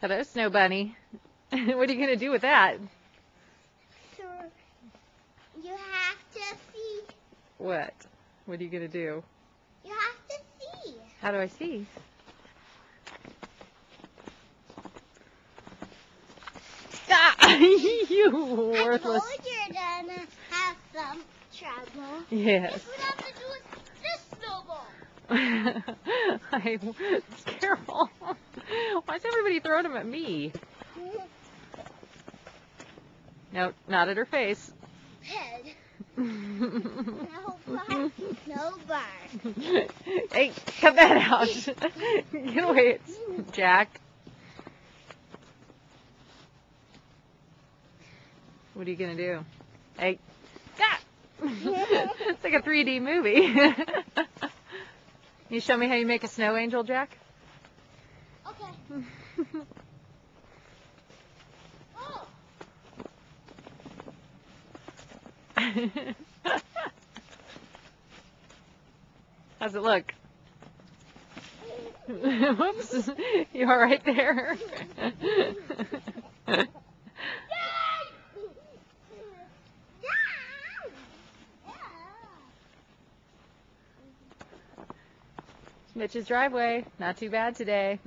Hello, Snow Bunny. What are you going to do with that? So you have to see. What? What are you going to do? You have to see. How do I see? Ah! You worthless. I told you're gonna have some trouble. Yes. Guess what I have to do with this snowball? Careful. Why is everybody throwing them at me? No, not at her face. Head. No bark. No bark. Hey, cut that out. Get away, Jack. What are you going to do? Hey, ah! It's like a 3D movie. You show me how you make a snow angel, Jack? Okay. Oh. How's it look? Whoops. You all right there? Mitch's driveway. Not too bad today.